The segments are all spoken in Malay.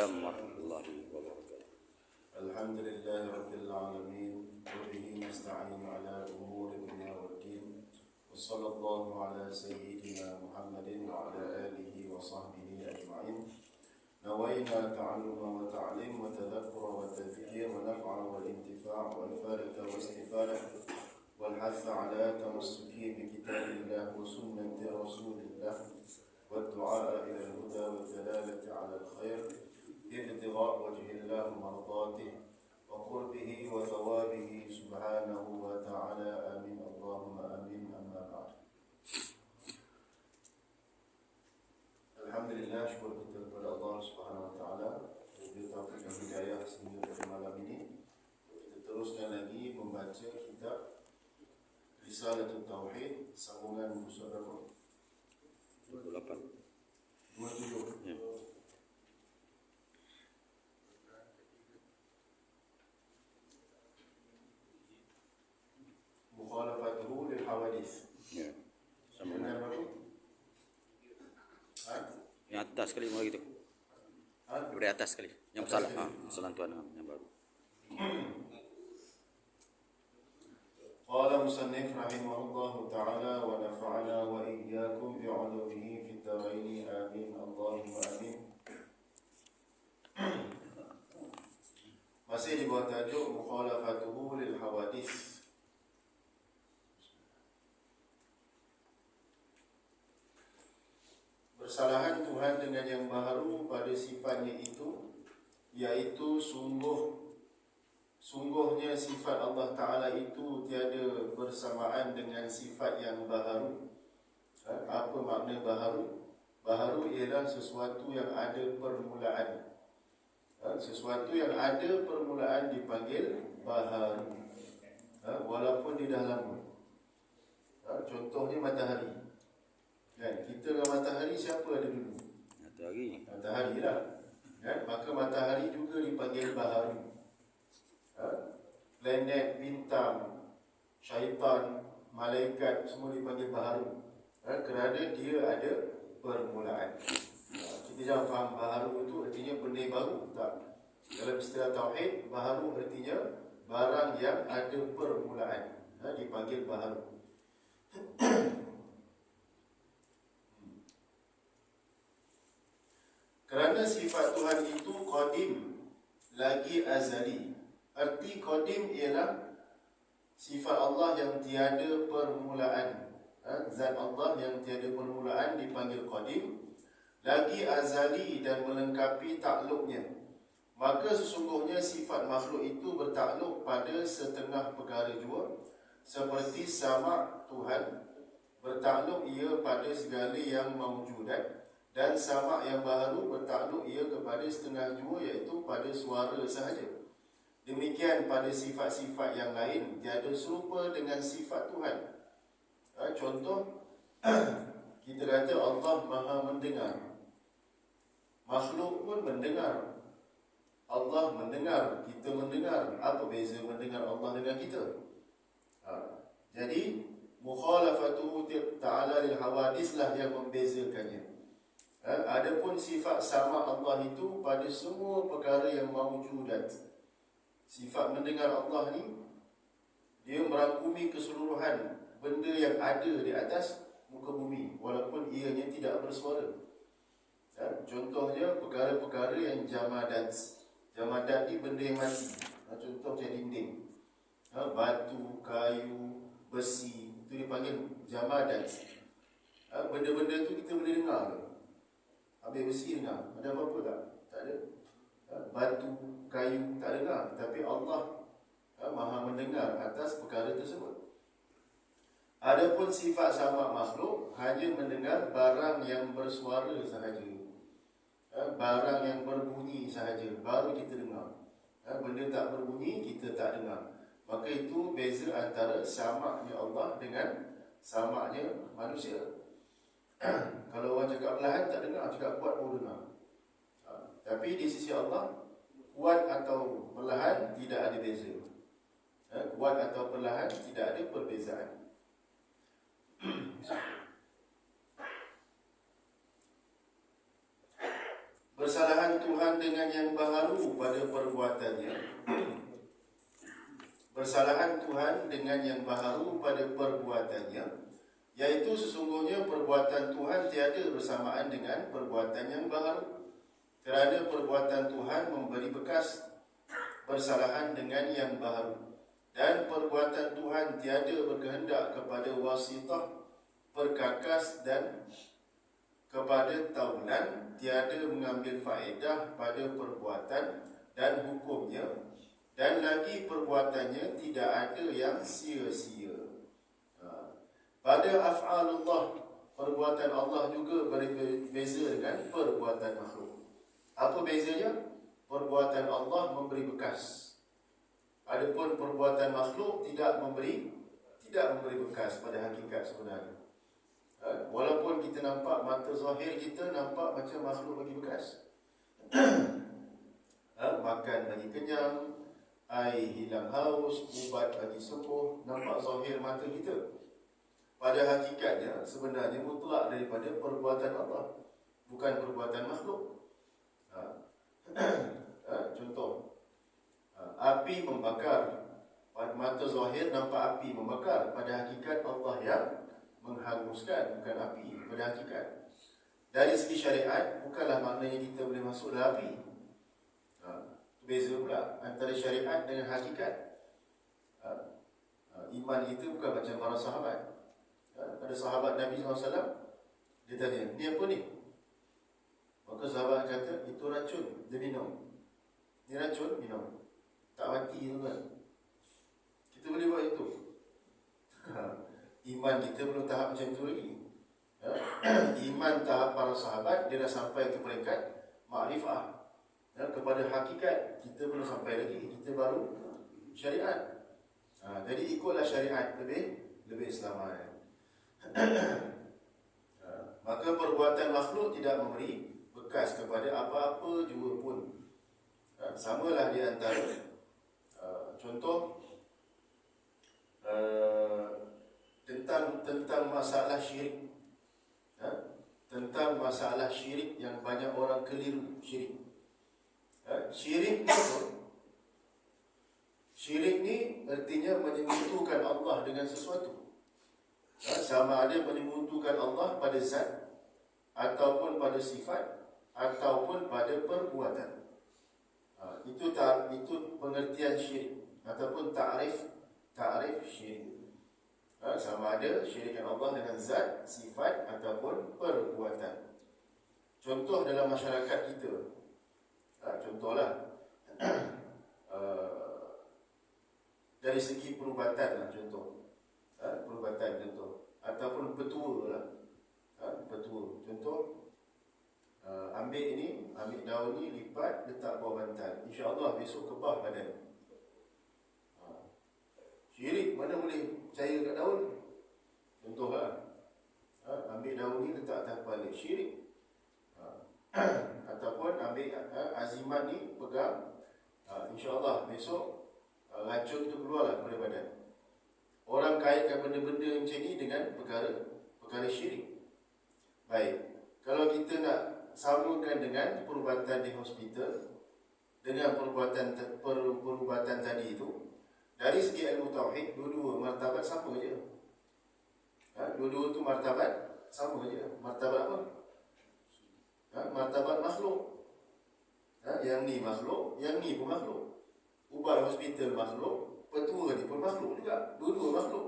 Waalaikumsalam warahmatullahi wabarakatuh. Alhamdulillahi rabbil alamin wa bihi nasta'inu ala umuri dunya waddin. Wa sallallahu ala sayyidina Muhammadin wa ala alihi wa sahbihi ajma'in. Nawayna ta'alluma wa ta'lim wa tadhakkura wa tadhkir wa naf'a wal intifa' wal farida wa istifadah wal hatha ala tamassuki bi kitabillah wa sunnati rasulillah wa du'a ila al-huda wa dalalati ala al-khair ابتغاء وجه الله مرضاته وقربه وثوابه سبحانه وتعالى آمين اللهم آمين أما بعد. Alhamdulillah, syukur kita kepada Allah Subhanahu wa taala yang taufik dan hidayah sehingga pada malam ini kita teruskan lagi membaca kitab Risalatul Tauhid sambungan muka berapa? 28. 27. Ya. Mukhalafatuhu lil hawadits. Ya. Sambungan Sambungan berapa? yang atas sekali mulai gitu. Dari atas sekali. Yang salah. Kesalahan tuan yang baru. Qala musannif rahimahullahu ta'ala wa nafa'ana wa iyyakum bi'ulumihi fid dharain amin Allahumma amin. Masih di bawah tajuk mukhalafatuhu lil hawadits. Bersalahan Tuhan dengan yang baharu pada sifatnya itu, yaitu sungguhnya sifat Allah Ta'ala itu tiada bersamaan dengan sifat yang baharu. Apa makna baharu? Baharu ialah sesuatu yang ada permulaan. Sesuatu yang ada permulaan dipanggil baharu, walaupun dia dah lama. Contohnya matahari. Kita dengan matahari siapa ada dulu? Matahari lah. Maka matahari juga dipanggil baharu. Planet, bintang, syaitan, malaikat semua dipanggil baharu, kerana dia ada permulaan. Kita jangan faham baharu itu artinya benda yang baru. Tak. Dalam istilah tauhid, baharu artinya barang yang ada permulaan, dipanggil baharu. Kerana sifat Tuhan itu qadim, lagi azali. Arti qadim ialah sifat Allah yang tiada permulaan. Zat Allah yang tiada permulaan dipanggil qadim, lagi azali dan melengkapi takluknya. Maka sesungguhnya sifat makhluk itu bertakluk pada setengah perkara jua. Seperti sama Tuhan bertakluk ia pada segala yang mawjudat, dan sama yang baharu bertakluk ia kepada setengah jua, iaitu pada suara sahaja. Demikian pada sifat-sifat yang lain tiada serupa dengan sifat Tuhan. Contoh, kita kata Allah Maha mendengar. Makhluk pun mendengar. Allah mendengar, kita mendengar. Apa beza mendengar Allah dengan kita? Jadi mukhalafatuhu ta'ala lil hawadis lah yang membezakannya. Adapun sifat sama Allah itu pada semua perkara yang mawjudat. Sifat mendengar Allah ni, dia merangkumi keseluruhan benda yang ada di atas muka bumi, walaupun ianya tidak bersuara. Contohnya perkara-perkara yang jamadat. Jamadat ni benda yang mati. Contoh macam dinding, batu, kayu, besi, itu dipanggil jamadat. Benda-benda tu kita boleh dengar. Habis besi dengar, ada apa-apa tak? Tak ada. Batu, kayu tak dengar. Tapi Allah Maha mendengar atas perkara tersebut. Adapun sifat sama makhluk hanya mendengar barang yang bersuara sahaja, barang yang berbunyi sahaja, baru kita dengar. Benda tak berbunyi, kita tak dengar. Maka itu beza antara samaknya Allah dengan samaknya manusia. Kalau orang cakap perlahan tak dengar, cakap kuat pun dengar. Tapi di sisi Allah, kuat atau perlahan tidak ada beza. Kuat atau perlahan tidak ada perbezaan. Bersalahan Tuhan dengan yang baharu pada perbuatannya. Bersalahan Tuhan dengan yang baharu pada perbuatannya, iaitu sesungguhnya perbuatan Tuhan tiada bersamaan dengan perbuatan yang baharu. Kerana perbuatan Tuhan memberi bekas bersalahan dengan yang baharu, dan perbuatan Tuhan tiada berkehendak kepada wasitah, perkakas, dan kepada taulan, tiada mengambil faedah pada perbuatan dan hukumnya, dan lagi perbuatannya tidak ada yang sia-sia. Pada af'alullah, perbuatan Allah juga berbeza dengan perbuatan makhluk. Apa bezanya? Perbuatan Allah memberi bekas. Adapun perbuatan makhluk tidak memberi bekas pada hakikat sebenarnya. Walaupun kita nampak mata zahir kita nampak macam makhluk bagi bekas. Makan bagi kenyang, air hilang haus, ubat bagi sembuh, nampak zahir mata kita. Pada hakikatnya sebenarnya mutlak daripada perbuatan Allah, bukan perbuatan makhluk. Contoh, api membakar. Pada mata zahir nampak api membakar, pada hakikat Allah yang menghanguskan, bukan api pada hakikat. Dari segi syariat, bukanlah maknanya kita boleh masuk dalam api. Beza pula antara syariat dengan hakikat. Iman itu bukan macam para sahabat. Ada sahabat Nabi SAW, dia tanya, ni apa ni? Maka sahabat kata, itu racun, dia minum. Ni racun, minum. Tak mati tu kan. Kita boleh buat itu. Iman kita belum tahap macam itu lagi. Iman tahap para sahabat, dia dah sampai ke peringkat ma'rifah. Kepada hakikat, kita belum sampai lagi. Kita baru syariat. Jadi ikutlah syariat lebih selamat. Maka perbuatan makhluk tidak memberi bekas kepada apa-apa juga pun. Samalah di antara contoh tentang masalah syirik. Tentang masalah syirik yang banyak orang keliru syirik. Syirik ni artinya menyekutukan Allah dengan sesuatu. Sama ada menyekutukan Allah pada zat, ataupun pada sifat, ataupun pada perbuatan. Itu pengertian syirik ataupun ta'rif syirik. Sama ada syirikan Allah dengan zat, sifat, ataupun perbuatan. Contoh dalam masyarakat kita, contohlah dari segi perubatan, perubatan contoh, ataupun petua lah. Petua contoh, ambil daun ni, lipat, letak bawah bantal, InsyaAllah besok kebah badan. Syirik, mana boleh percaya kat daun? Contohlah, ambil daun ni letak atas kepala, syirik. Ataupun ambil azimat ni, pegang, InsyaAllah besok racun tu keluarlah daripada badan. Orang kaitkan benda-benda macam ni dengan perkara syirik. Baik, kalau kita nak samakan dengan perubatan di hospital dengan perubatan tadi itu, dari segi ilmu tauhid, dua-dua martabat sama je. Dua-dua tu martabat sama je. Martabat apa? Martabat makhluk. Yang ni makhluk, yang ni pun makhluk. Ubat hospital makhluk, petua ni pun makhluk juga. Dua-dua makhluk.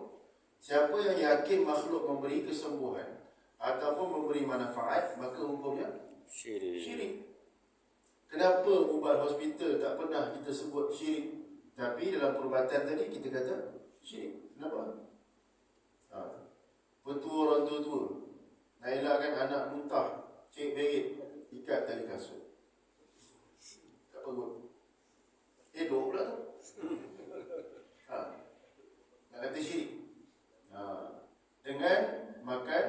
Siapa yang yakin makhluk memberi kesembuhan ataupun memberi manfaat, maka hukumnya syirik. Kenapa ubat hospital tak pernah kita sebut syirik, tapi dalam perubatan tadi kita kata syirik? Kenapa? Petua orang tua-tua nak elakkan anak muntah, cik berit, ikat tali kasut kat perut. Elok pula tu. Nak kata syirik. Dengan makan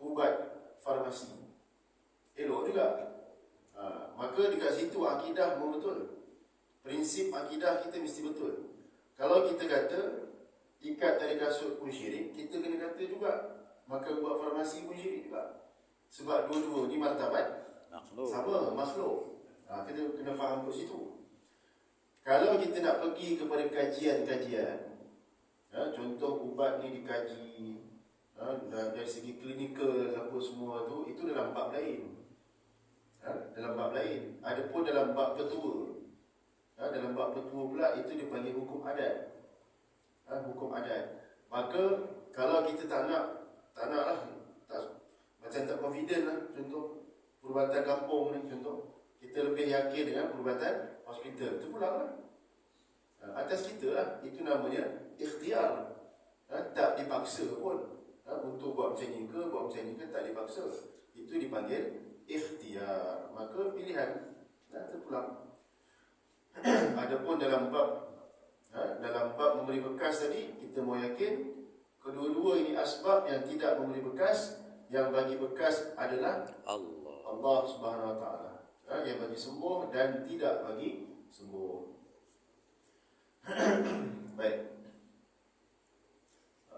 ubat farmasi, elok juga. Maka dekat situ akidah pun betul. Prinsip akidah kita mesti betul. Kalau kita kata ikat tali kasut pun syirik, kita kena kata juga makan ubat farmasi pun syirik juga. Sebab dua-dua ni martabat Makhluk. Sama, makhluk. Kita kena faham kat situ. Kalau kita nak pergi kepada kajian-kajian, contoh ubat ni dikaji, dari segi klinikal apa semua tu, itu dalam bab lain. Dalam bab lain. Adapun dalam bab petua, dalam bab petua pula itu dipanggil hukum adat. Hukum adat. Maka kalau kita tak nak lah, macam tak confident lah, contoh perubatan kampung ni, contoh kita lebih yakin dengan perubatan hospital, itu pulang lah. Atas kita lah. Itu namanya ikhtiar. Tak dipaksa pun. Untuk buat macam ni ke, buat macam ni ke, tak dipaksa. Itu dipanggil ikhtiar. Maka pilihan, terpulang. Adapun dalam bab memberi bekas tadi, kita mau yakin kedua-dua ini asbab yang tidak memberi bekas. Yang bagi bekas adalah Allah Subhanahu Wa Taala, yang bagi sembuh dan tidak bagi sembuh. Baik.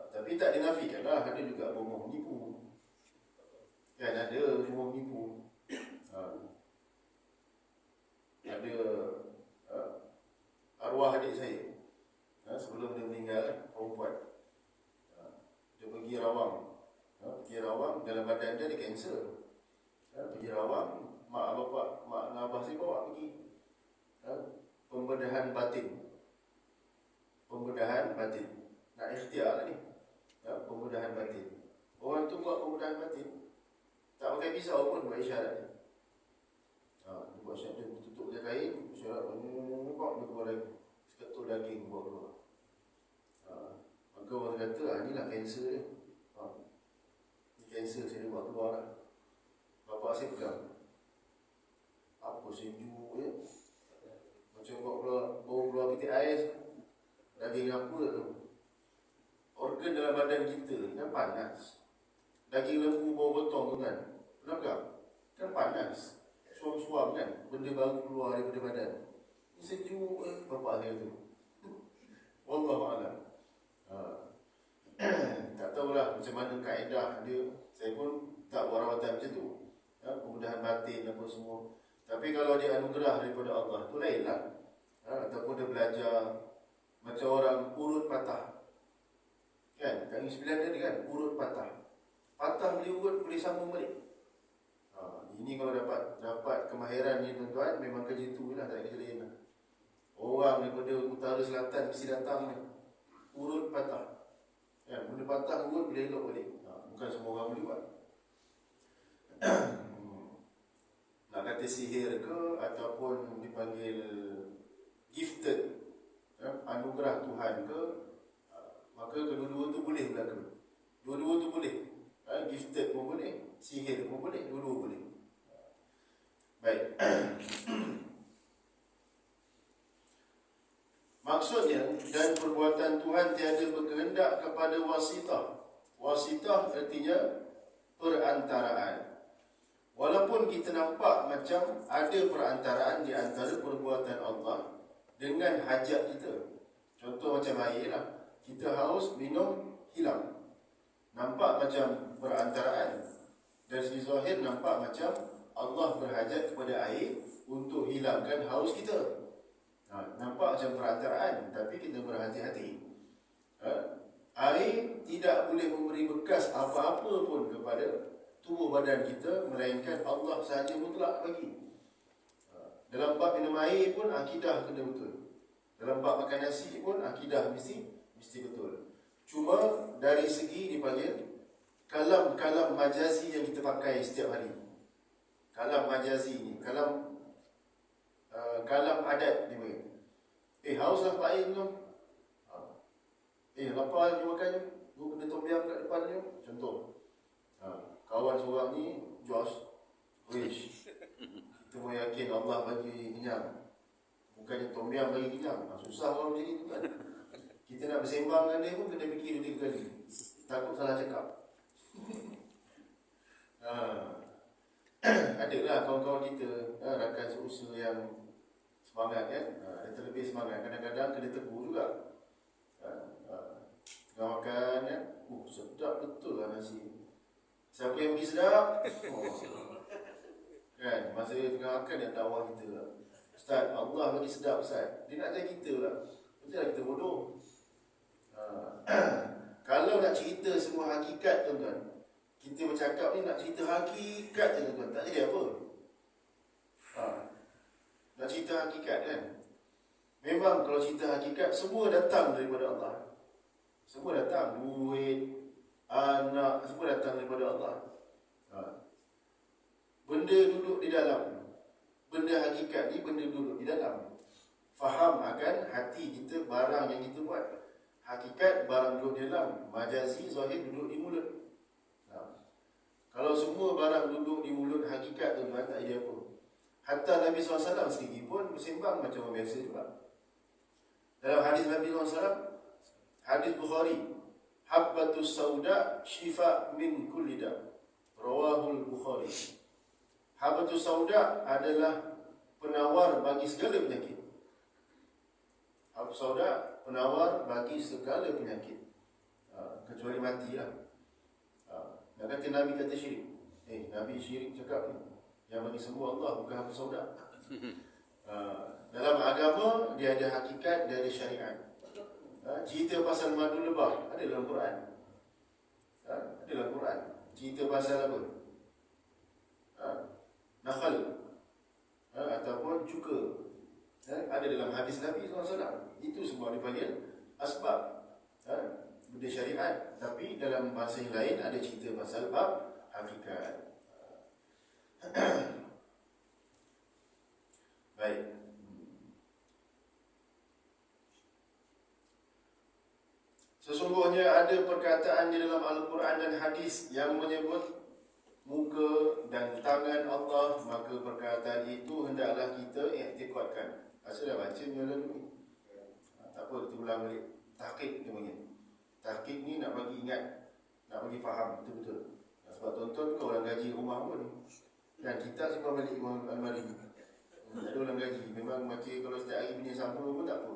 Tapi tak dinafikan lah, ada juga bohong menipu. Kan ada bohong menipu. Ada arwah adik saya, sebelum dia meninggal, perempuan, dia pergi rawang, dalam badan dia ada kanser. Pergi rawang, mak dan abah saya bawa pergi pembedahan batin. Nak ikhtiar lah ni, pembedahan batin. Orang tu buat pembedahan batin, tak pakai pisau pun buat isyarat ni. Dia buat isyarat, dia tutup dia kain, isyarat dia keluar lagi seketul daging buat keluar. Maka orang kata, inilah kanser dia. Ni kanser saya buat keluar lah. Bapak saya pegang, apa sejuk ya, macam bau keluar pitik ais. Daging apa tu? Organ dalam badan kita kan panas. Daging lembu bau botong tu kan, kenapa? Kan panas, suam-suam kan, benda baru keluar daripada badan. Ni sejuk bapak saya tu. Wallahualam. Tak tahulah macam mana kaedah dia. Saya pun tak buat rawatan macam tu, pembedahan batin apa semua. Tapi kalau dia anugerah daripada Allah, tu lain lah. Ataupun dia belajar. Macam orang urut patah, kan, kaki 9 tadi kan, urut patah boleh urut, boleh sambung balik. Ini kalau dapat kemahiran ni tuan-tuan, memang kerja tu lah, tak ada kerja lain lah. Orang daripada utara selatan mesti datang ni, urut patah, kan, benda patah urut boleh elok balik. Bukan semua orang boleh buat. Nak kata sihir ke, ataupun dipanggil gifted, anugerah Tuhan ke, maka kedua-dua tu boleh berlaku. Dua-dua tu boleh. Gifted pun boleh, sihir pun boleh, dua-dua boleh. Baik. Maksudnya, dan perbuatan Tuhan tiada berkehendak kepada wasitah. Wasitah artinya perantaraan. Walaupun kita nampak macam ada perantaraan di antara perbuatan Allah dengan hajat kita. Contoh macam air lah. Kita haus, minum, hilang. Nampak macam perantaraan. Dari segi zahir nampak macam Allah berhajat kepada air untuk hilangkan haus kita. Nampak macam perantaraan, tapi kita berhati-hati. Air tidak boleh memberi bekas apa-apa pun kepada tubuh badan kita, melainkan Allah sahaja mutlak bagi. Dalam bab minum air pun akidah kena betul. Dalam bab makan nasi pun akidah mesti betul. Cuma dari segi dipanggil kalam majazi yang kita pakai setiap hari. Kalam majazi ni, kalam adat dipanggil. Haus lah Pak Air minum. Lapar ni makan ni, lu kena tom yum kat depan ni. Contoh. Kawan seorang ni Josh, wish, kita mau yakin Allah bagi kenyang, bukannya tom yum bagi kenyang. Susah orang macam ni tu kan. Kita nak bersembang dengan dia pun kena fikir 2-3 kali, takut salah cakap. Adalah kawan-kawan kita, rakan seusaha yang semangat kan, ada terlebih semangat, kadang-kadang kena tegur juga. Tengah makan kan, sedap betul lah nasi. Siapa yang beri sedap? Kan, masa dia tengah makan dia dakwah kita lah. Ustaz, Allah bagi sedap Ustaz. Dia nak ajar kita lah. Macam mana kita bodoh? Kalau nak cerita semua hakikat tuan-tuan, kita bercakap ni nak cerita hakikat je tuan-tuan, tak jadi apa. Nak cerita hakikat kan. Memang kalau cerita hakikat, semua datang daripada Allah. Semua datang, duit, anak, semua datang daripada Allah. Benda duduk di dalam. Benda hakikat ni benda duduk di dalam. Faham akan hati kita, barang yang kita buat. Hakikat barang duduk di dalam, majazi, zahir duduk di mulut. Kalau semua barang duduk di mulut hakikat tu tak ada apa. Hatta Nabi SAW sendiri pun bersembang macam orang biasa juga. Dalam hadis Nabi SAW, hadis Bukhari, Habbatus sauda shifa min kulli da. Rawahul Bukhari. Habbatus sauda adalah penawar bagi segala penyakit. Habbatus sauda penawar bagi segala penyakit, kecuali mati lah. Nak kata Nabi kata syirik, Nabi syirik cakap ni, yang bagi semua Allah bukan habbatus sauda. Dalam agama dia ada hakikat, dia ada syariat. Cerita pasal madu lebah ada dalam Quran. Ada dalam Quran. Cerita pasal apa? Nakhal, ataupun cuka, ada dalam hadis Nabi SAW. Itu semua dipanggil asbab, benda syariat. Tapi dalam bahasa yang lain ada cerita pasal bab hakikat. Baik. Sesungguhnya ada perkataan di dalam Al-Quran dan hadis yang menyebut muka dan tangan Allah, maka perkataan itu hendaklah kita iktikadkan. Asal dah baca ni lalu. Tak apa, kita ulang balik. Tahqiq dia panggil. Tahqiq ni nak bagi ingat, nak bagi faham betul-betul. Sebab tonton kau orang gaji rumah pun. Dan kita simpan balik rumah almari. Tak ada orang gaji. Memang macam kalau setiap hari punya sampul pun tak apa.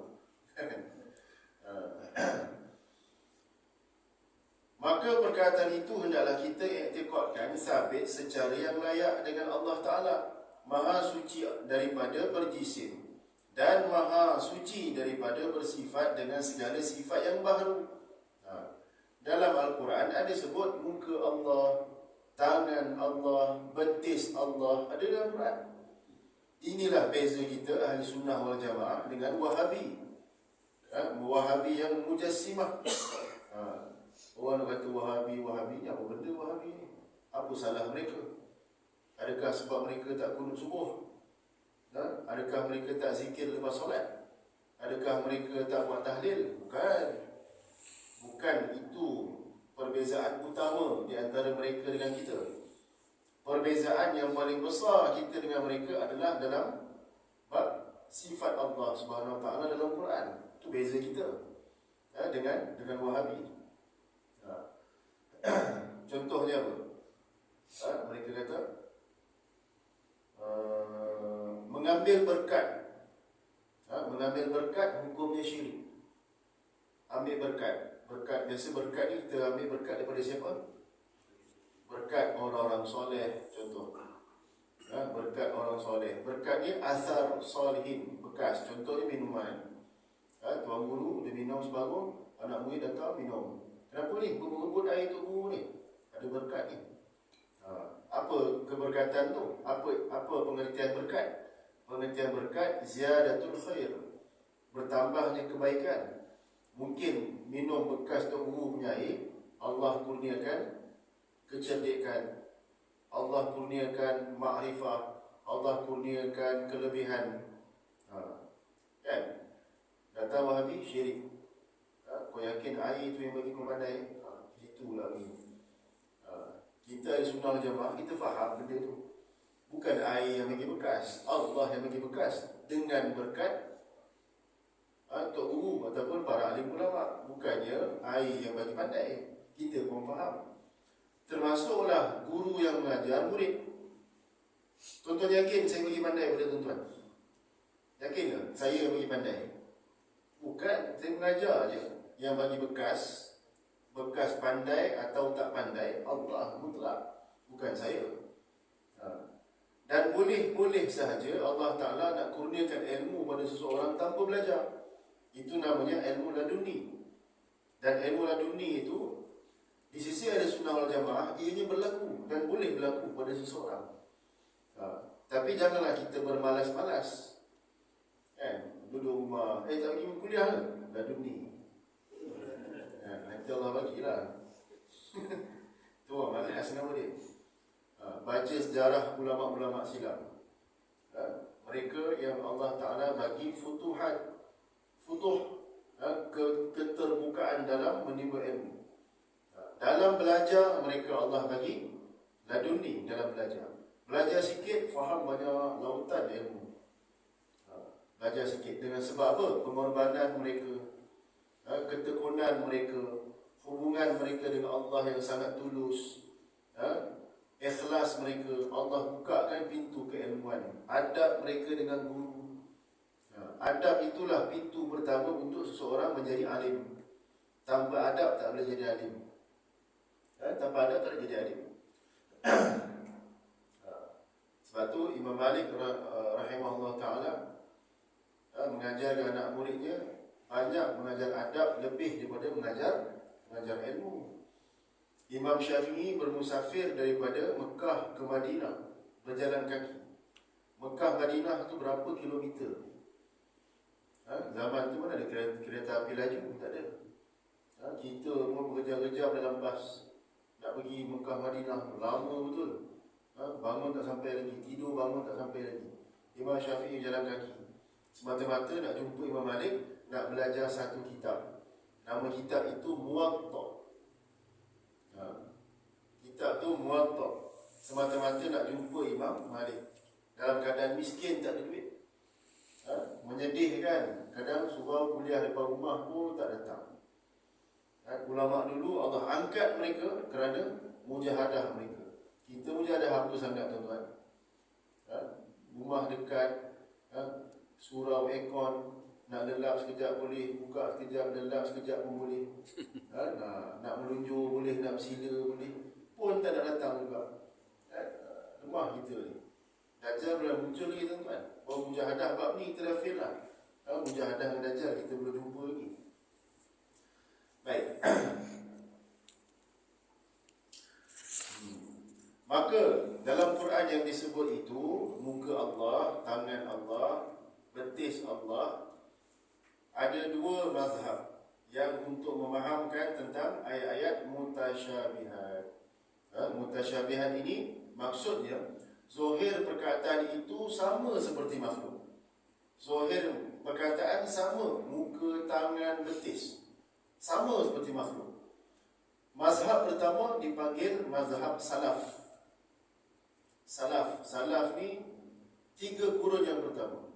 Maka perkataan itu hendaklah kita iktikadkan sabit secara yang layak dengan Allah Ta'ala, Maha suci daripada berjisim dan Maha suci daripada bersifat dengan segala sifat yang baharu. Dalam Al-Quran ada sebut muka Allah, tangan Allah, betis Allah, ada dalam Quran. Inilah beza kita Ahli Sunnah wal Jamaah dengan Wahabi. Wahabi yang mujassimah. Orang nak kata Wahabi ni apa benda Wahabi ni? Apa salah mereka? Adakah sebab mereka tak kunut subuh? Adakah mereka tak zikir lepas solat? Adakah mereka tak buat tahlil? Bukan. Bukan itu perbezaan utama di antara mereka dengan kita. Perbezaan yang paling besar kita dengan mereka adalah dalam bab sifat Allah Subhanahu Wa Taala dalam Quran. Itu beza kita dengan Wahabi. Contohnya apa? Mereka kata mengambil berkat. Mengambil berkat hukumnya syirik. Ambil berkat. Berkat, biasa berkat ni kita ambil berkat daripada siapa? Berkat orang-orang soleh, contoh. Berkat orang soleh. Berkat ni asar solihin, bekas. Contohnya minuman. Tuan guru dia minum sebagus, anak murid datang minum. Kenapa ni? Berebut air untuk guru ni. Ada berkat ni. Apa keberkatan tu? Apa pengertian berkat? Pengertian berkat ziyadatul khair, bertambahnya kebaikan. Mungkin minum bekas Tok Guru punya air, Allah kurniakan kecerdikan, Allah kurniakan makrifah, Allah kurniakan kelebihan. Kan? Datang Wahabi syirik. Kau yakin air tu yang bagi kau pandai? Itulah ni. Kita di Sunnah Jamaah, kita faham benda tu. Bukan air yang bagi bekas, Allah yang bagi bekas dengan berkat Tok Guru ataupun para alim ulama. Bukannya air yang bagi pandai. Kita pun faham. Termasuklah guru yang mengajar murid. Tuan-tuan yakin saya bagi pandai pada tuan-tuan? Yakin ke saya bagi pandai? Bukan, saya mengajar je. Yang bagi bekas pandai atau tak pandai Allah mutlak, bukan saya. Dan boleh-boleh sahaja Allah Ta'ala nak kurniakan ilmu pada seseorang tanpa belajar. Itu namanya ilmu laduni. Dan ilmu laduni itu di sisi Ahlussunnah wal Jamaah ianya berlaku dan boleh berlaku pada seseorang. Tapi janganlah kita bermalas-malas, kan? Duduk rumah, tak pergi kuliah ke? Laduni. Nanti Allah bagilah. Tu orang malas nama dia. Baca sejarah ulama-ulama silam. Mereka yang Allah Ta'ala bagi futuh, keterbukaan dalam menimba ilmu. Dalam belajar mereka Allah bagi laduni dalam belajar. Belajar sikit, faham banyak lautan ilmu. Belajar sikit dengan sebab apa? Pengorbanan mereka, ketekunan mereka, hubungan mereka dengan Allah yang sangat tulus, ikhlas mereka. Allah bukakan pintu keilmuan. Adab mereka dengan guru. Adab itulah pintu pertama untuk seseorang menjadi alim. Tanpa adab tak boleh jadi alim. Tanpa adab tak boleh jadi alim. Sebab tu Imam Malik rahimahullah ta'ala mengajar anak muridnya banyak mengajar adab lebih daripada mengajar ilmu. Imam Syafi'i bermusafir daripada Mekah ke Madinah berjalan kaki. Mekah Madinah tu berapa kilometer? Zaman tu mana ada kereta api laju? Tak ada. Kita pun berkejar-kejar dalam bas nak pergi Mekah Madinah, lama betul. Bangun tak sampai lagi, tidur bangun tak sampai lagi. Imam Syafi'i berjalan kaki semata-mata nak jumpa Imam Malik, nak belajar satu kitab. Nama kitab itu Muwatta. Kitab tu Muwatta. Semata-mata nak jumpa Imam Malik. Dalam keadaan miskin, tak ada duit. Menyedihkan. Kadang surau kuliah depan rumah pun tak datang. Ulama dulu Allah angkat mereka kerana mujahadah mereka. Kita mujahadah apa sangat tuan-tuan? Rumah dekat, surau aircon, nak lelap sekejap boleh, buka sekejap, lelap sekejap pun boleh. Nak melunjur boleh, nak bersila boleh, pun tak nak datang juga. Lemah kita ni. Dajjal belum muncul lagi tuan-tuan. Bahawa mujahadah bab ni kita dah fail lah. Mujahadah dengan Dajjal kita belum jumpa lagi. Baik. Maka dalam Quran yang disebut itu, muka Allah, tangan Allah, betis Allah, ada dua mazhab yang untuk memahamkan tentang ayat-ayat mutasyabihat. Mutasyabihat ini maksudnya zahir perkataan itu sama seperti makhluk. Zahir perkataan sama, muka, tangan, betis sama seperti makhluk. Mazhab pertama dipanggil mazhab salaf. Salaf ni tiga kurun yang pertama.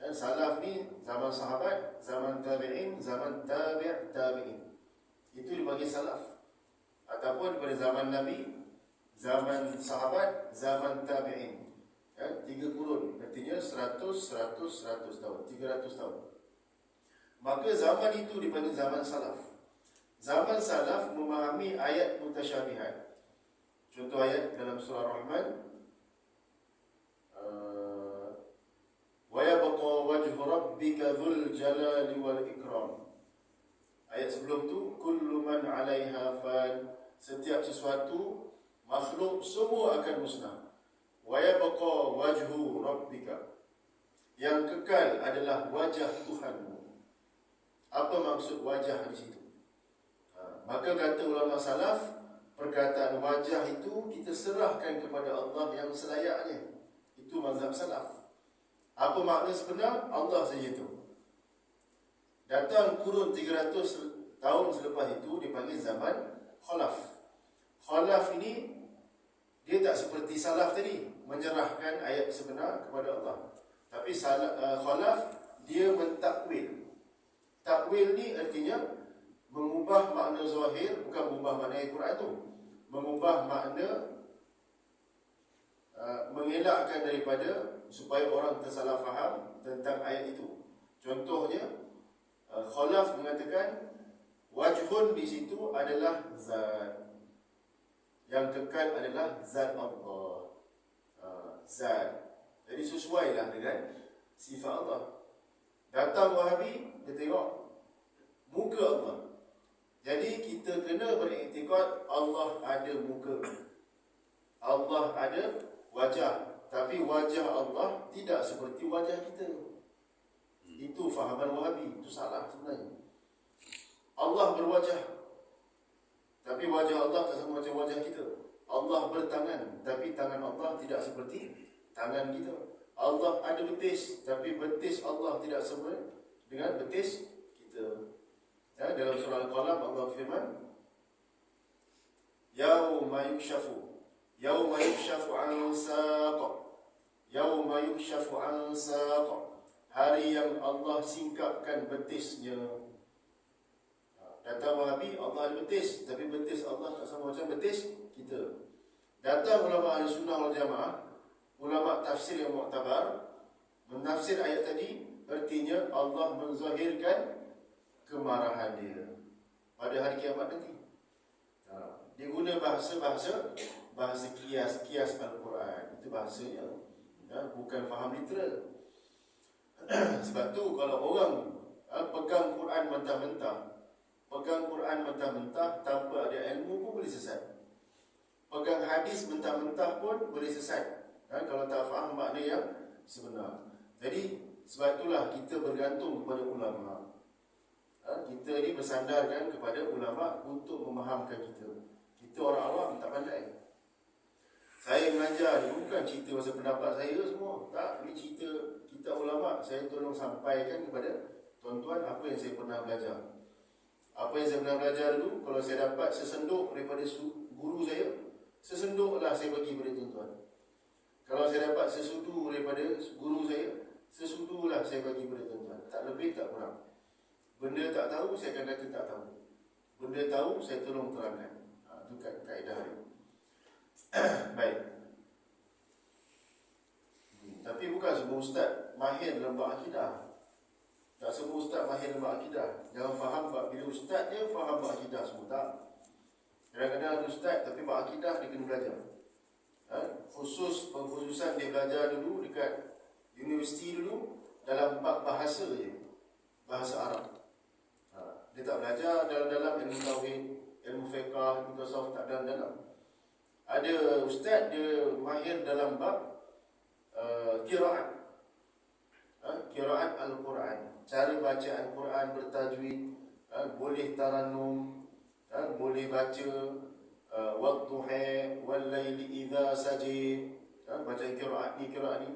Salaf ni zaman sahabat, zaman tabi'in, zaman tabi'in. Itu dipanggil salaf. Ataupun daripada zaman Nabi, zaman sahabat, zaman tabi'in. Tiga kurun. Artinya 100 tahun, 300 tahun. Maka zaman itu dipanggil zaman salaf. Zaman salaf memahami ayat mutasyabihat. Contoh ayat dalam surah Rahman, wa yabqa wajhu rabbika dzul jalali wal ikram. Ayat sebelum tu, kullu man 'alaiha fan, setiap sesuatu makhluk semua akan musnah. Wa yabqa wajhu rabbika, yang kekal adalah wajah Tuhanmu. Apa maksud wajah di situ? Maka kata ulama salaf, perkataan wajah itu kita serahkan kepada Allah yang selayaknya. Itu mazhab salaf. Apa makna sebenar? Allah saja itu. Datang kurun 300 tahun selepas itu dipanggil zaman khalaf. Khalaf ini dia tak seperti salaf tadi, menyerahkan ayat sebenar kepada Allah. Tapi khalaf dia mentakwil. Takwil ni artinya mengubah makna zahir, bukan mengubah makna Al-Quran tu, mengubah makna, mengelakkan daripada supaya orang tersalah faham tentang ayat itu. Contohnya, khalaf mengatakan wajhun di situ adalah zat, yang kekal adalah zat Allah. zat. Jadi sesuailah dengan sifat Allah. Datang Wahabi, dia tengok muka Allah. Jadi kita kena beriktikad Allah ada muka, Allah ada wajah. Tapi wajah Allah tidak seperti wajah kita. Itu fahaman Wahabi, itu salah sebenarnya. Allah berwajah, tapi wajah Allah tak sama macam wajah kita. Allah bertangan, tapi tangan Allah tidak seperti tangan kita. Allah ada betis, tapi betis Allah tidak sama dengan betis kita. Ya, dalam surah Al-Qalam Allah firman, Yauma yukshafu an saq, Yauma yukshafu an saq, hari yang Allah singkapkan betisnya. Datang Wahabi, Allah ada betis, tapi betis Allah tak sama macam betis kita. Datang ulama ahli sunnah wal jamaah, ulama tafsir yang muktabar, menafsir ayat tadi, artinya Allah menzahirkan kemarahan dia pada hari kiamat nanti. Dia guna bahasa kias Al-Quran. Itu bahasanya, bukan faham literal. Sebab tu kalau orang pegang Quran mentah-mentah, tanpa ada ilmu pun boleh sesat. Pegang hadis mentah-mentah pun boleh sesat, kalau tak faham makna yang sebenar. Jadi sebab itulah kita bergantung kepada ulama. Kita ni bersandarkan kepada ulama untuk memahamkan kita. Kita orang awam tak pandai. Saya mengajar ni bukan cerita pasal pendapat saya semua. Tak, ni cerita kita ulama. Saya tolong sampaikan kepada tuan-tuan apa yang saya pernah belajar. Apa yang saya pernah belajar dulu, kalau saya dapat sesenduk daripada guru saya, sesenduklah saya bagi kepada tuan-tuan. Kalau saya dapat sesudu daripada guru saya, sesudulah saya bagi kepada tuan-tuan. Tak lebih, tak kurang. Benda tak tahu, saya akan kata tak tahu. Benda tahu, saya tolong terangkan. Itu kaedah dia. Baik. Tapi bukan semua ustaz mahir dalam bab akidah. Tak semua ustaz mahir dalam bab akidah. Jangan faham bab bila ustaz dia faham bab akidah semua. Tak. Kadang-kadang ada ustaz tapi bab akidah dia kena belajar. Pengkhususan dia belajar dulu dekat universiti dulu dalam bab bahasa je. Bahasa Arab. Dia tak belajar dalam-dalam ilmu tauhid, ilmu fiqh, ilmu tasawuf, tak dalam-dalam. Ada ustaz dia mahir dalam bab qiraat. Qiraat Al-Quran. Cara baca Al-Quran bertajwid, boleh tarannum, boleh baca wadduha wal laili idza sajid. Baca qiraat ni.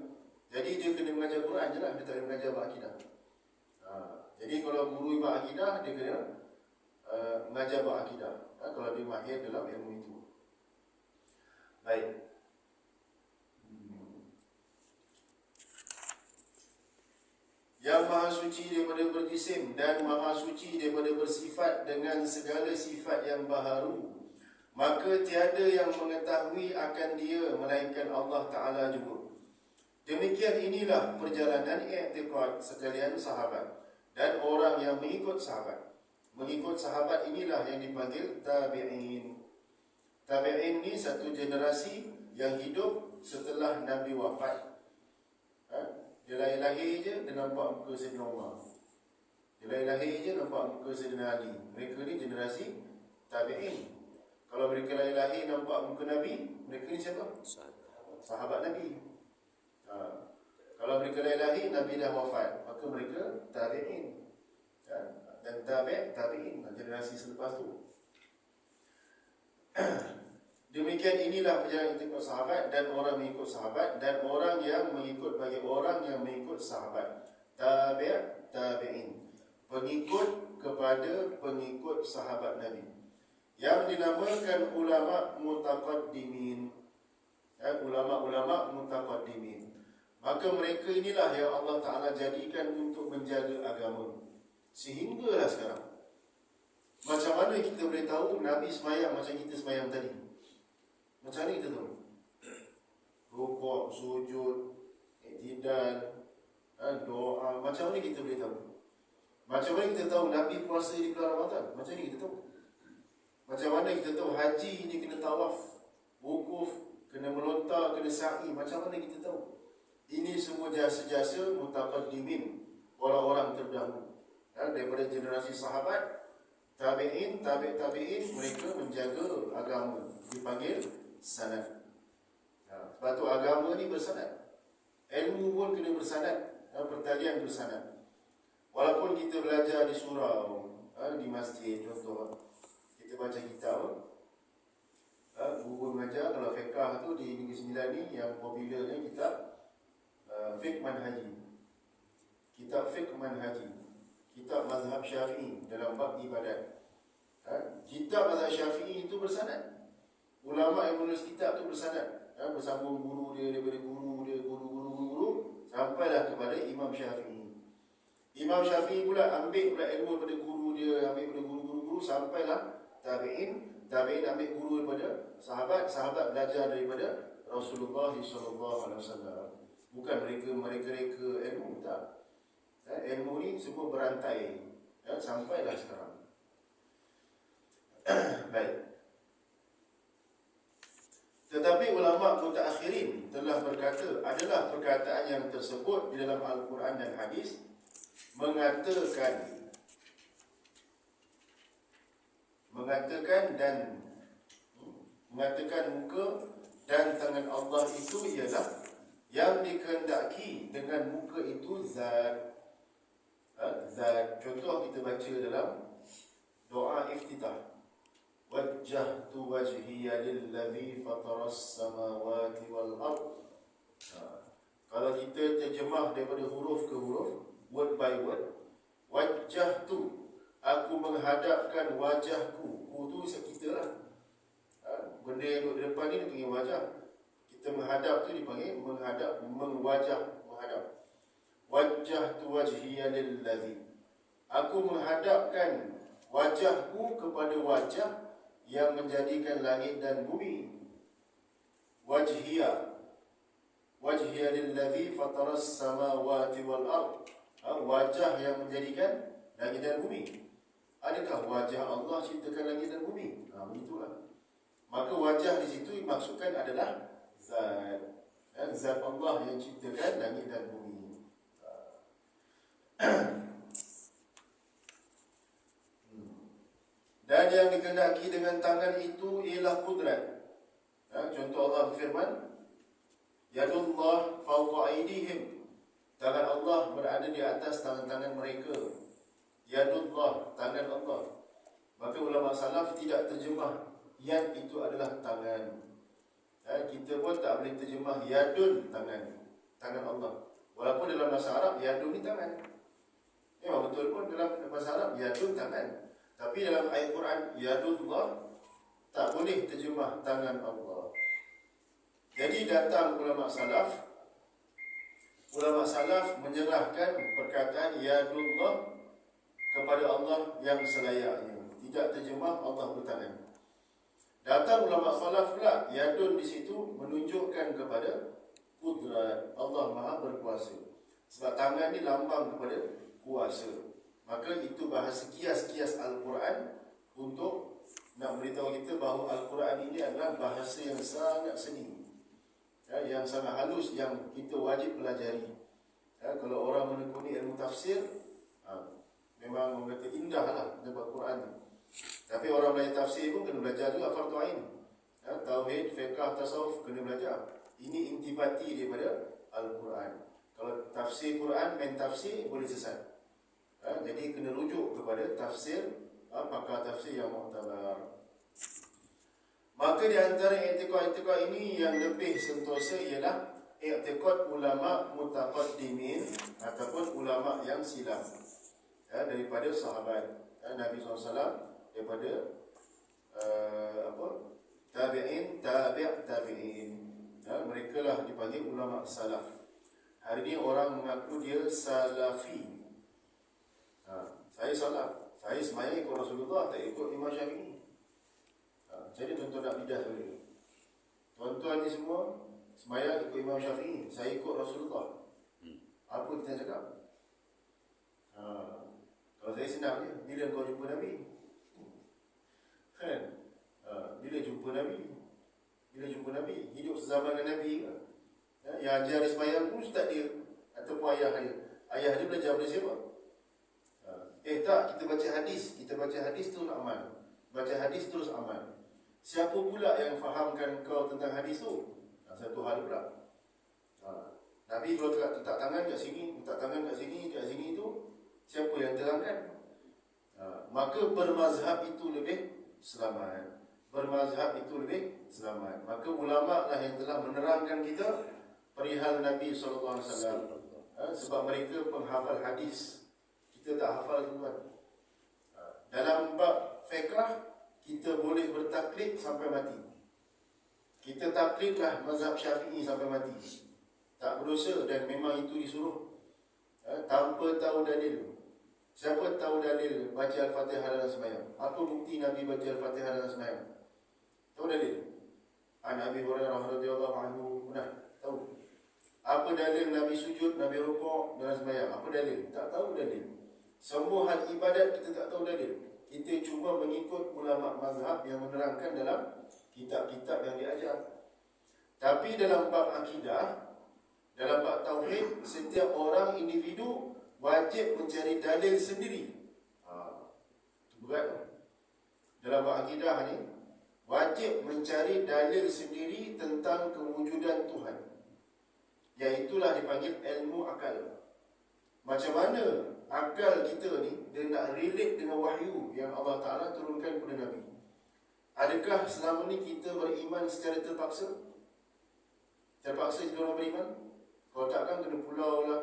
Jadi dia kena mengajar Quran je lah, dia tak kena mengajar bab akidah. Jadi kalau guru bab akidah, dia kena mengajar bab akidah. Kalau dia mahir dalam ilmu itu. Baik. Yang maha suci daripada berjisim dan maha suci daripada bersifat dengan segala sifat yang baharu, maka tiada yang mengetahui akan dia melainkan Allah Ta'ala juga. Demikian inilah perjalanan i'tiqad sekalian sahabat dan orang yang mengikut sahabat. Mengikut sahabat inilah yang dipanggil tabi'in. Tabi'in ni satu generasi yang hidup setelah Nabi wafat. Dia lahir-lahir je, dia nampak muka Sayyidina Umar. Dia lahir-lahir je, nampak muka Sayyidina Ali. Mereka ni generasi tabi'in. Kalau mereka lahir-lahir nampak muka Nabi, mereka ni siapa? Sahabat Nabi. Kalau mereka lahir-lahir, Nabi dah wafat, maka mereka tabi'in. Dan tabi'in, generasi selepas tu. Demikian inilah perjalanan ikut sahabat dan orang mengikut sahabat dan orang yang mengikut bagi orang yang mengikut sahabat. Tabi'in. Pengikut kepada pengikut sahabat Nabi. Yang dinamakan ulama mutaqaddimin. Ulama-ulama mutaqaddimin. Maka mereka inilah yang Allah Ta'ala jadikan untuk menjaga agama. Sehinggalah sekarang. Macam mana kita boleh tahu Nabi semayang macam kita semayang tadi? Macam mana kita tahu? Rukuk, sujud, i'tidal, doa. Macam mana kita boleh tahu? Macam mana kita tahu Nabi puasa di bulan Ramadan? Macam mana kita tahu? Macam mana kita tahu haji ni kena tawaf, wukuf, kena melontar, kena sa'i. Macam mana kita tahu? Ini semua jasa-jasa mutaqaddimin, orang-orang terdahulu. Daripada generasi sahabat, tabi'in, tabi'in, mereka menjaga agama, dipanggil sanad. Sebab tu agama ni bersanad. Ilmu pun kena bersanad, pertalian bersanad. Walaupun kita belajar di surau, di masjid contoh, kita baca kitab, guru mengajar kalau fiqah tu di Negeri Sembilan ni yang popularnya kitab fiqh manhaji. Kitab fiqh manhaji, kitab mazhab Syafi'i dalam bab ibadat. Kitab mazhab Syafi'i itu bersanad. Ulama yang menulis kitab tu bersanad, bersambung guru dia, daripada guru dia, guru sampailah kepada Imam Syafi'i. Imam Syafi'i pula ambil pula ilmu daripada guru dia, ambil daripada guru-guru, sampailah tabi'in, tabi'in ambil guru daripada sahabat, sahabat belajar daripada Rasulullah SAW. Bukan mereka ilmu, tak. Ilmu ni semua berantai, sampailah sekarang. Baik. Tetapi ulama mutaakhirin telah berkata, adalah perkataan yang tersebut di dalam Al-Quran dan hadis mengatakan muka dan tangan Allah itu ialah yang dikehendaki dengan muka itu zat. Contoh kita baca dalam doa iftitah, wajjahtu wajhiya lillazi fataras samawati wal ard. Kalau kita terjemah daripada huruf ke huruf, word by word, wajjahtu, aku menghadapkan wajahku. Tu kita lah. Benda yang duduk di depan ni dipanggil wajah. Kita menghadap tu dipanggil menghadap, menghadap. Wajjahtu wajhiya lillazi, aku menghadapkan wajahku kepada wajah yang menjadikan langit dan bumi. Wajhiya lillazi fataras samawati wal ard, wajah yang menjadikan langit dan bumi. Adakah wajah Allah ciptakan langit dan bumi? Begitulah. Maka wajah di situ dimaksudkan adalah zat. Zat Allah yang ciptakan langit dan bumi. Dan yang dikehendaki dengan tangan itu ialah kudrat. Contoh Allah berfirman, Yadullah fawqa aydihim, tangan Allah berada di atas tangan-tangan mereka. Yadullah, tangan Allah. Maka ulama salaf tidak terjemah yad itu adalah tangan. Kita pun tak boleh terjemah yadun, tangan Allah. Walaupun dalam bahasa Arab yadun ni tangan. Memang betul pun dalam bahasa Arab yadun tangan. Tapi dalam ayat Quran yadullah tak boleh terjemah tangan Allah. Jadi datang ulama salaf menyerahkan perkataan yadullah kepada Allah yang selayaknya, tidak terjemah Allah bertangan. Datang ulama salaf pula, yadun di situ menunjukkan kepada kudrat, Allah Maha berkuasa. Sebab tangan ni lambang kepada kuasa. Maka itu bahasa kias-kias Al-Quran untuk nak beritahu kita bahawa Al-Quran ini adalah bahasa yang sangat seni, yang sangat halus, yang kita wajib pelajari. Kalau orang menekuni ilmu tafsir, memang orang kata indah lah dapat Quran. Tapi orang belajar tafsir pun kena belajar juga fardu ain. Tauhid, fiqh, tasawuf kena belajar. Ini intibati daripada Al-Quran. Kalau tafsir Quran main tafsir boleh sesat. Jadi kena rujuk kepada tafsir, pakar tafsir yang muktabar. Maka di antara i'tiqad-i'tiqad ini yang lebih sentosa ialah i'tiqad ulama mutaqaddimin ataupun ulama yang silam, daripada sahabat Nabi SAW, daripada tabi'in, tabi'in. Mereka lah dipanggil ulama salaf. Hari ini orang mengaku dia salafi. Saya salaf, saya semayang ikut Rasulullah, tak ikut Imam Syafi'i. Jadi tuan-tuan nak bidah boleh. Tuan-tuan ni semua semayang ikut Imam Syafi'i, saya ikut Rasulullah. Apa kita cakap? Kalau saya senang je, bila kau jumpa Nabi? Kan? Bila jumpa Nabi? bila jumpa Nabi, hidup sezaman dengan Nabi ke? Yang ajar dia sembahyang pun ustaz dia ataupun ayah dia. Ayah dia belajar dari siapa? Tak, kita baca hadis terus amal. Baca hadis terus amal. Siapa pula yang fahamkan kau tentang hadis tu? Satu hal pula. Nabi kalau letak tangan kat sini, letak tangan kat sini tu, siapa yang terangkan? Maka bermazhab itu lebih selamat. Bermazhab itu lebih selamat. Maka ulama lah yang telah menerangkan kita perihal Nabi SAW. Sebab mereka penghafal hadis. Kita tak hafal tuan. Dalam bab fiqh, kita boleh bertaklid sampai mati. Kita taklidlah mazhab Syafi'i sampai mati. Tak berdosa dan memang itu disuruh. Tanpa tahu dalil. Siapa tahu dalil baca Al-Fatihah dalam sembahyang? Apa bukti Nabi baca Al-Fatihah dalam sembahyang? Tahu dalil? Nabi Hurairah radhiyallahu anhu tahu. Apa dalil Nabi sujud, Nabi rukuk dalam sembahyang? Apa dalil? Tak tahu dalil. Semua hal ibadat kita tak tahu dalil. Kita cuma mengikut ulama mazhab yang menerangkan dalam kitab-kitab yang diajar. Tapi dalam bab akidah, dalam bab tauhid, setiap orang individu wajib mencari dalil sendiri. Berat. Dalam bab akidah ni, wajib mencari dalil sendiri tentang kewujudan Tuhan. Iaitulah dipanggil ilmu akal. Macam mana akal kita ni dia nak relate dengan wahyu yang Allah Ta'ala turunkan kepada Nabi? Adakah selama ni kita beriman secara terpaksa? Terpaksa jadi orang beriman? Kalau takkan kena pulau lah.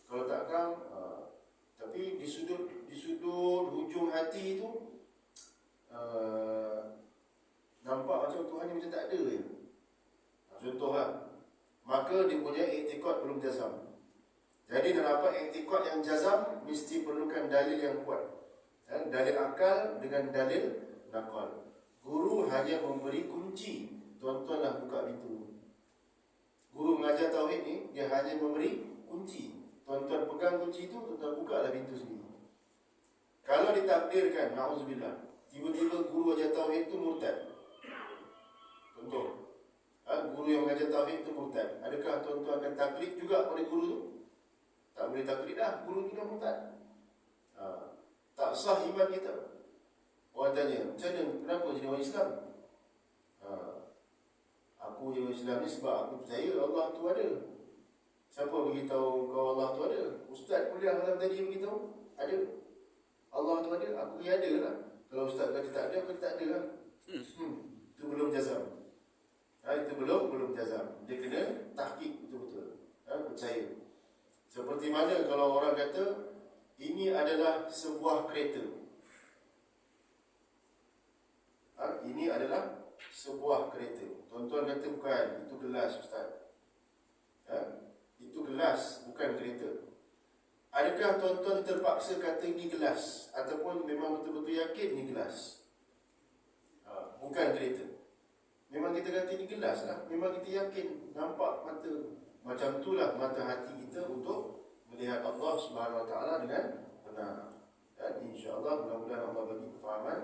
Kalau takkan tapi di sudut hujung hati tu nampak macam Tuhan ni macam tak ada je. Contohlah, maka dia punya iktikad belum jazam. Jadi nak dapat iktikad yang jazam, mesti perlukan dalil yang kuat. Dalil akal dengan dalil nakal. Guru hanya memberi kunci, tuan-tuanlah buka pintu. Guru mengajar tauhid ni, dia hanya memberi kunci. Tuan-tuan pegang kunci itu, tuan-tuan bukalah pintu sendiri. Kalau ditakdirkan, na'udzubillah, tiba-tiba guru ajar tauhid itu murtad. Contoh, guru yang mengajar tauhid itu murtad. Adakah tuan-tuan akan taklid juga pada guru itu? Tak boleh taklid dah, guru kita murtad. Tak sah iman kita. Orang tanya, macam mana, kenapa jadi orang Islam? Aku jadi orang Islam ni sebab aku percaya Allah tu ada. Siapa beritahu kau Allah tu ada? Ustaz kuliah malam tadi beritahu ada. Allah tu ada, aku ya ada lah. Kalau ustaz kata tak ada, aku tak ada lah. Itu belum jazam. Itu belum jazam. Dia kena tahqiq betul-betul. Percaya. Seperti mana kalau orang kata ini adalah sebuah kereta. Ini adalah sebuah kereta. Tuan-tuan kata bukan, itu gelas ustaz. Itu gelas, bukan kereta. Adakah tuan-tuan terpaksa kata ini gelas ataupun memang betul-betul yakin ini gelas? Bukan kereta. Memang kita kata ini gelas lah. Memang kita yakin, nampak mata. Macam itulah mata hati kita untuk melihat Allah Subhanahu Wa Taala dengan benar. Dan insya-Allah mudah-mudahan Allah bagi kefahaman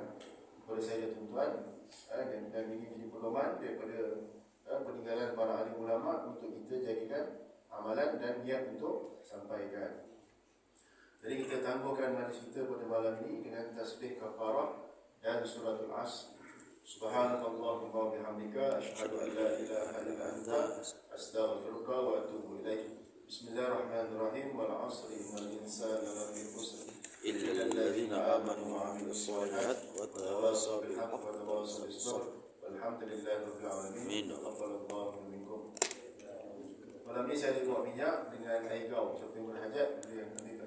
kepada saya dan tuan-tuan, dan ini menjadi pedoman daripada peninggalan para alim ulama untuk kita jadikan amalan dan niat untuk sampaikan. Jadi kita tangguhkan majlis kita pada malam ini dengan tasbih kafarah dan suratul Asr. Subhanakallahumma wa bihamdika asyhadu an la ilaha illa anta astaghfiruka wa atubu ilaik. Bismillahirrahmanirrahim. Wal 'asri innal insana lafi khusr illa alladziina aamanu wa 'amilus shalihaati wa tawassaw bil haqqi wa tawassaw bis sabr. Walhamdulillahi rabbil alamin. Taqabbalallahu minkum. Malam ini saya buat minyak dengan air gaul. Siapa yang berhajat boleh ambil